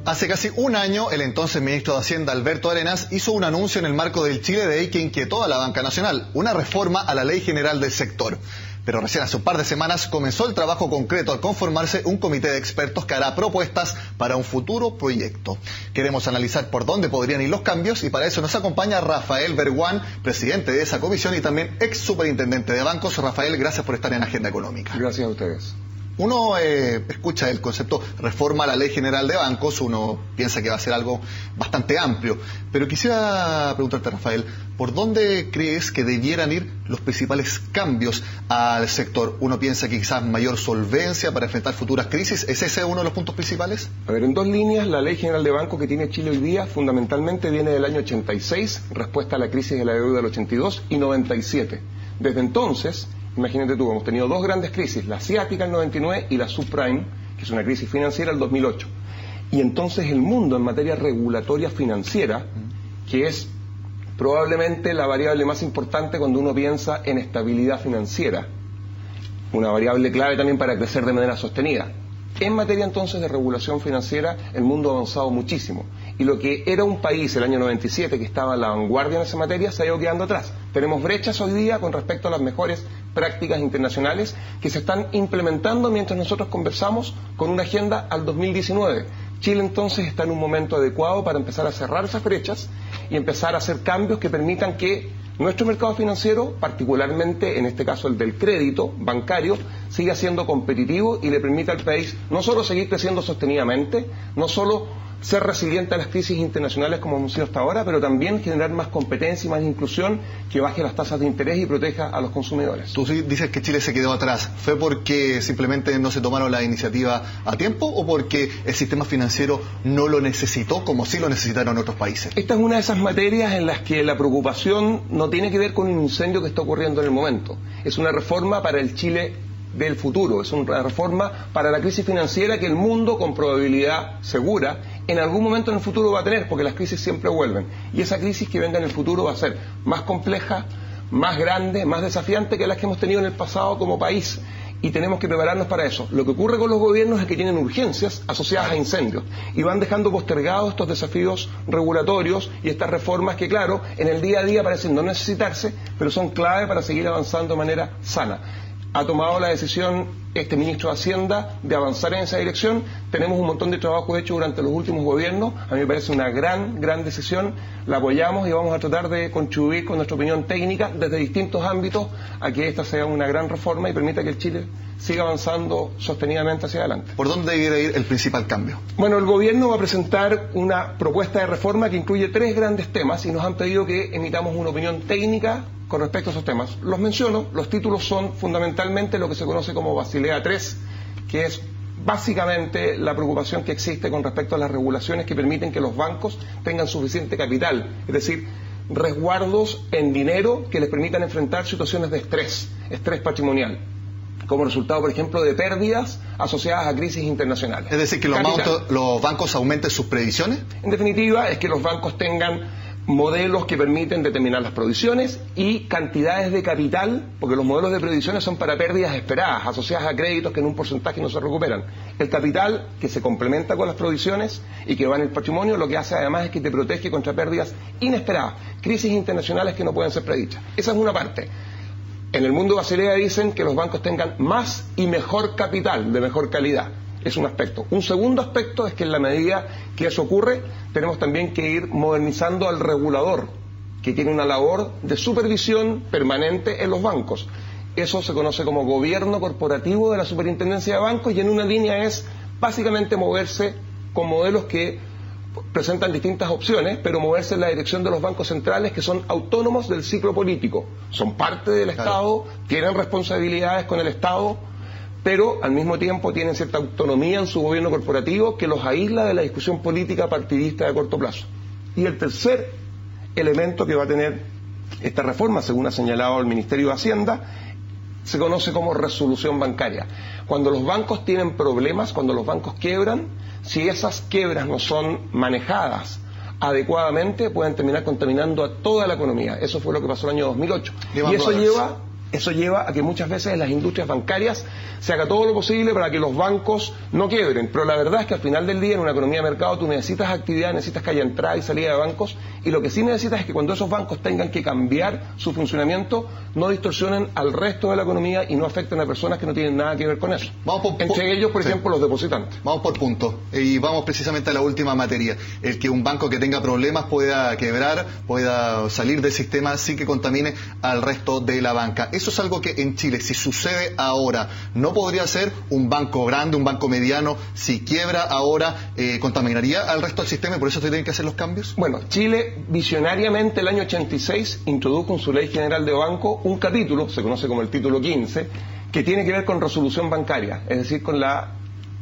Hace casi un año, el entonces ministro de Hacienda, Alberto Arenas, hizo un anuncio en el marco del Chile Day que inquietó a la banca nacional, una reforma a la ley general del sector. Pero recién hace un par de semanas comenzó el trabajo concreto al conformarse un comité de expertos que hará propuestas para un futuro proyecto. Queremos analizar por dónde podrían ir los cambios y para eso nos acompaña Rafael Berguán, presidente de esa comisión y también ex superintendente de bancos. Rafael, gracias por estar en Agenda Económica. Gracias a ustedes. Uno escucha el concepto reforma a la ley general de bancos, uno piensa que va a ser algo bastante amplio, pero quisiera preguntarte, Rafael, ¿por dónde crees que debieran ir los principales cambios al sector? Uno piensa que quizás mayor solvencia para enfrentar futuras crisis, ¿es ese uno de los puntos principales? A ver, en dos líneas, la ley general de bancos que tiene Chile hoy día fundamentalmente viene del año 86, respuesta a la crisis de la deuda del 82 y 97. Desde entonces, imagínate tú, hemos tenido dos grandes crisis, la asiática el 99 y la subprime, que es una crisis financiera, el 2008. Y entonces el mundo en materia regulatoria financiera, que es probablemente la variable más importante cuando uno piensa en estabilidad financiera, una variable clave también para crecer de manera sostenida. En materia entonces de regulación financiera, el mundo ha avanzado muchísimo. Y lo que era un país el año 97 que estaba a la vanguardia en esa materia se ha ido quedando atrás. Tenemos brechas hoy día con respecto a las mejores prácticas internacionales que se están implementando mientras nosotros conversamos con una agenda al 2019. Chile entonces está en un momento adecuado para empezar a cerrar esas brechas y empezar a hacer cambios que permitan que nuestro mercado financiero, particularmente en este caso el del crédito bancario, siga siendo competitivo y le permita al país no solo seguir creciendo sostenidamente, no solo ser resiliente a las crisis internacionales como hemos sido hasta ahora, pero también generar más competencia y más inclusión que baje las tasas de interés y proteja a los consumidores. Tú dices que Chile se quedó atrás. ¿Fue porque simplemente no se tomaron la iniciativa a tiempo o porque el sistema financiero no lo necesitó como sí lo necesitaron otros países? Esta es una de esas materias en las que la preocupación no tiene que ver con un incendio que está ocurriendo en el momento. Es una reforma para el Chile del futuro, es una reforma para la crisis financiera que el mundo con probabilidad segura en algún momento en el futuro va a tener, porque las crisis siempre vuelven, y esa crisis que venga en el futuro va a ser más compleja, más grande, más desafiante que las que hemos tenido en el pasado como país, y tenemos que prepararnos para eso. Lo que ocurre con los gobiernos es que tienen urgencias asociadas a incendios y van dejando postergados estos desafíos regulatorios y estas reformas que, claro, en el día a día parecen no necesitarse, pero son clave para seguir avanzando de manera sana. Ha tomado la decisión este ministro de Hacienda de avanzar en esa dirección. Tenemos un montón de trabajo hecho durante los últimos gobiernos. A mí me parece una gran decisión. La apoyamos y vamos a tratar de contribuir con nuestra opinión técnica desde distintos ámbitos a que esta sea una gran reforma y permita que el Chile siga avanzando sostenidamente hacia adelante. ¿Por dónde debería ir el principal cambio? Bueno, el gobierno va a presentar una propuesta de reforma que incluye tres grandes temas y nos han pedido que emitamos una opinión técnica con respecto a esos temas. Los menciono, los títulos son fundamentalmente lo que se conoce como Basilea III, que es básicamente la preocupación que existe con respecto a las regulaciones que permiten que los bancos tengan suficiente capital, es decir, resguardos en dinero que les permitan enfrentar situaciones de estrés patrimonial, como resultado, por ejemplo, de pérdidas asociadas a crisis internacionales. Es decir, que los bancos aumenten sus previsiones. En definitiva, es que los bancos tengan modelos que permiten determinar las provisiones y cantidades de capital, porque los modelos de previsiones son para pérdidas esperadas, asociadas a créditos que en un porcentaje no se recuperan. El capital que se complementa con las provisiones y que va en el patrimonio, lo que hace además es que te protege contra pérdidas inesperadas, crisis internacionales que no pueden ser predichas. Esa es una parte. En el mundo Basilea dicen que los bancos tengan más y mejor capital, de mejor calidad. Es un aspecto. Un segundo aspecto es que en la medida que eso ocurre, tenemos también que ir modernizando al regulador, que tiene una labor de supervisión permanente en los bancos. Eso se conoce como gobierno corporativo de la superintendencia de bancos y en una línea es básicamente moverse con modelos que presentan distintas opciones, pero moverse en la dirección de los bancos centrales que son autónomos del ciclo político. Son parte del Estado, tienen responsabilidades con el Estado, pero al mismo tiempo tienen cierta autonomía en su gobierno corporativo que los aísla de la discusión política partidista de corto plazo. Y el tercer elemento que va a tener esta reforma, según ha señalado el Ministerio de Hacienda, se conoce como resolución bancaria. Cuando los bancos tienen problemas, cuando los bancos quiebran, si esas quiebras no son manejadas adecuadamente, pueden terminar contaminando a toda la economía. Eso fue lo que pasó el año 2008. Y eso lleva Eso lleva a que muchas veces en las industrias bancarias se haga todo lo posible para que los bancos no quiebren, pero la verdad es que al final del día en una economía de mercado tú necesitas actividad, necesitas que haya entrada y salida de bancos, y lo que sí necesitas es que cuando esos bancos tengan que cambiar su funcionamiento no distorsionen al resto de la economía y no afecten a personas que no tienen nada que ver con eso. Entre ellos, por ejemplo, los depositantes. Vamos por puntos y vamos precisamente a la última materia. El que un banco que tenga problemas pueda quebrar, pueda salir del sistema sin que contamine al resto de la banca. Eso es algo que en Chile, si sucede ahora, no podría ser un banco grande, un banco mediano, si quiebra ahora, contaminaría al resto del sistema y por eso se tienen que hacer los cambios. Bueno, Chile visionariamente el año 86 introdujo en su Ley General de Banco un capítulo, se conoce como el título 15, que tiene que ver con resolución bancaria, es decir, con la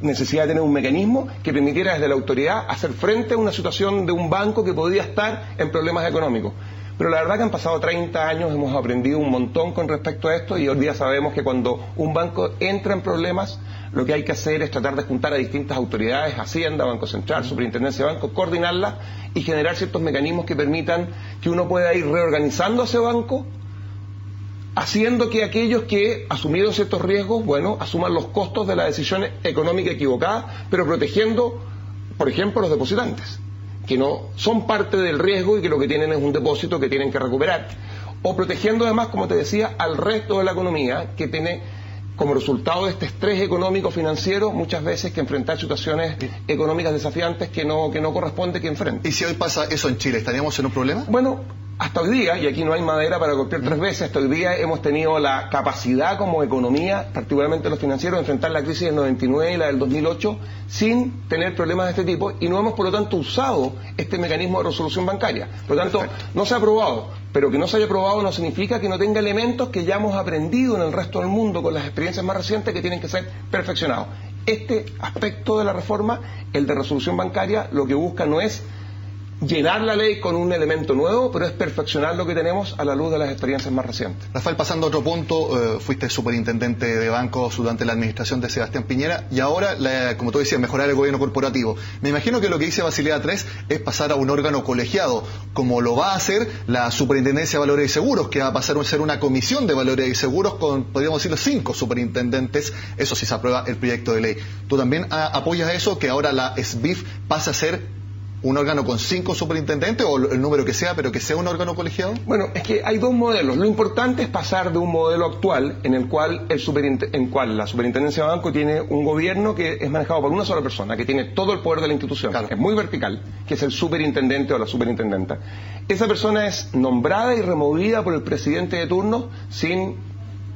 necesidad de tener un mecanismo que permitiera desde la autoridad hacer frente a una situación de un banco que podía estar en problemas económicos. Pero la verdad que han pasado 30 años, hemos aprendido un montón con respecto a esto y hoy día sabemos que cuando un banco entra en problemas, lo que hay que hacer es tratar de juntar a distintas autoridades, Hacienda, Banco Central, Superintendencia de Banco, coordinarlas y generar ciertos mecanismos que permitan que uno pueda ir reorganizando ese banco, haciendo que aquellos que asumieron ciertos riesgos, bueno, asuman los costos de la decisión económica equivocada, pero protegiendo, por ejemplo, los depositantes, que no son parte del riesgo y que lo que tienen es un depósito que tienen que recuperar. O protegiendo además, como te decía, al resto de la economía que tiene como resultado de este estrés económico financiero muchas veces que enfrentar situaciones económicas desafiantes que no corresponde que enfrente. ¿Y si hoy pasa eso en Chile, estaríamos en un problema? Bueno, hasta hoy día, y aquí no hay madera para golpear 3 veces, hasta hoy día hemos tenido la capacidad como economía, particularmente los financieros, de enfrentar la crisis del 99 y la del 2008 sin tener problemas de este tipo y no hemos por lo tanto usado este mecanismo de resolución bancaria. Por lo tanto, no se ha aprobado, pero que no se haya aprobado no significa que no tenga elementos que ya hemos aprendido en el resto del mundo con las experiencias más recientes que tienen que ser perfeccionados. Este aspecto de la reforma, el de resolución bancaria, lo que busca no es llenar la ley con un elemento nuevo, pero es perfeccionar lo que tenemos a la luz de las experiencias más recientes. Rafael, pasando a otro punto, fuiste superintendente de bancos durante la administración de Sebastián Piñera y ahora, como tú decías, mejorar el gobierno corporativo. Me imagino que lo que dice Basilea III es pasar a un órgano colegiado, como lo va a hacer la Superintendencia de Valores y Seguros, que va a pasar a ser una comisión de valores y seguros con, podríamos decirlo, 5 superintendentes, eso sí se aprueba el proyecto de ley. ¿Tú también apoyas eso, que ahora la SBIF pase a ser un órgano con 5 superintendentes o el número que sea, pero que sea un órgano colegiado? Bueno, es que hay 2 modelos. Lo importante es pasar de un modelo actual en el cual la superintendencia de banco tiene un gobierno que es manejado por una sola persona, que tiene todo el poder de la institución. Claro. Es muy vertical, que es el superintendente o la superintendenta. Esa persona es nombrada y removida por el presidente de turno sin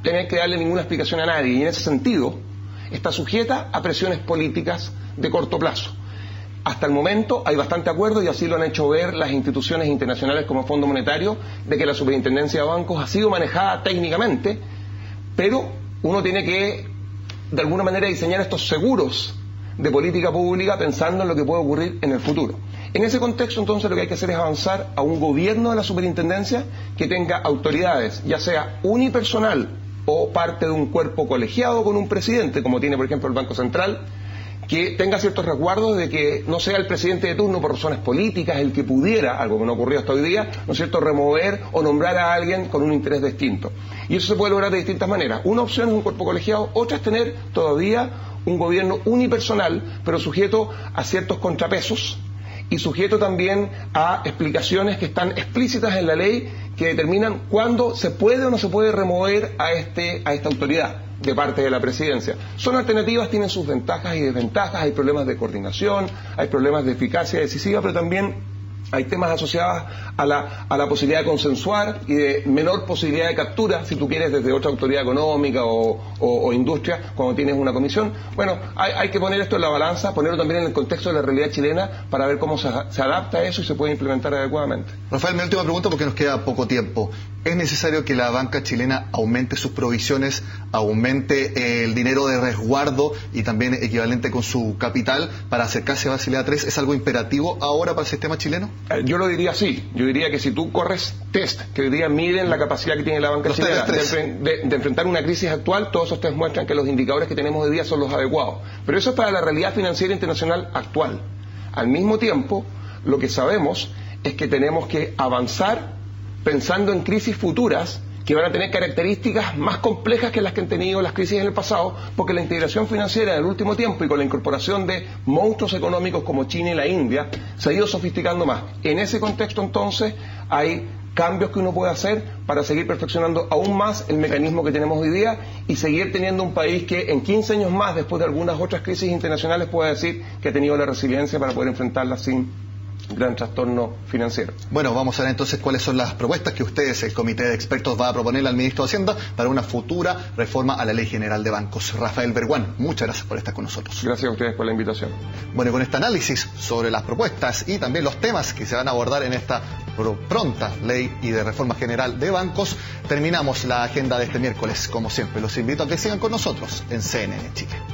tener que darle ninguna explicación a nadie y en ese sentido está sujeta a presiones políticas de corto plazo. Hasta el momento hay bastante acuerdo y así lo han hecho ver las instituciones internacionales como Fondo Monetario, de que la superintendencia de bancos ha sido manejada técnicamente, pero uno tiene que de alguna manera diseñar estos seguros de política pública pensando en lo que puede ocurrir en el futuro. En ese contexto entonces lo que hay que hacer es avanzar a un gobierno de la superintendencia que tenga autoridades, ya sea unipersonal o parte de un cuerpo colegiado con un presidente, como tiene por ejemplo el Banco Central, que tenga ciertos resguardos de que no sea el presidente de turno por razones políticas el que pudiera, algo que no ocurrió hasta hoy día, ¿no es cierto?, remover o nombrar a alguien con un interés distinto. Y eso se puede lograr de distintas maneras. Una opción es un cuerpo colegiado, otra es tener todavía un gobierno unipersonal, pero sujeto a ciertos contrapesos y sujeto también a explicaciones que están explícitas en la ley que determinan cuándo se puede o no se puede remover a esta autoridad de parte de la presidencia. Son alternativas, tienen sus ventajas y desventajas, hay problemas de coordinación, hay problemas de eficacia decisiva, pero también hay temas asociados a la posibilidad de consensuar y de menor posibilidad de captura, si tú quieres, desde otra autoridad económica o industria, cuando tienes una comisión. Bueno, hay que poner esto en la balanza, ponerlo también en el contexto de la realidad chilena para ver cómo se adapta a eso y se puede implementar adecuadamente. Rafael, mi última pregunta porque nos queda poco tiempo. ¿Es necesario que la banca chilena aumente sus provisiones, aumente el dinero de resguardo y también equivalente con su capital para acercarse a Basilea III? ¿Es algo imperativo ahora para el sistema chileno? Yo lo diría así. Yo diría que si tú corres test que hoy día miden la capacidad que tiene la banca chilena de enfrentar una crisis actual, todos esos test muestran que los indicadores que tenemos hoy día son los adecuados. Pero eso es para la realidad financiera internacional actual. Al mismo tiempo, lo que sabemos es que tenemos que avanzar pensando en crisis futuras que van a tener características más complejas que las que han tenido las crisis en el pasado, porque la integración financiera en el último tiempo y con la incorporación de monstruos económicos como China y la India se ha ido sofisticando más. En ese contexto, entonces, hay cambios que uno puede hacer para seguir perfeccionando aún más el mecanismo que tenemos hoy día y seguir teniendo un país que en 15 años más, después de algunas otras crisis internacionales, pueda decir que ha tenido la resiliencia para poder enfrentarlas sin gran trastorno financiero. Bueno, vamos a ver entonces cuáles son las propuestas que ustedes, el Comité de Expertos, va a proponerle al Ministro de Hacienda para una futura reforma a la Ley General de Bancos. Rafael Berguán, muchas gracias por estar con nosotros. Gracias a ustedes por la invitación. Bueno, y con este análisis sobre las propuestas y también los temas que se van a abordar en esta pronta ley y de reforma general de bancos, terminamos la agenda de este miércoles. Como siempre, los invito a que sigan con nosotros en CNN Chile.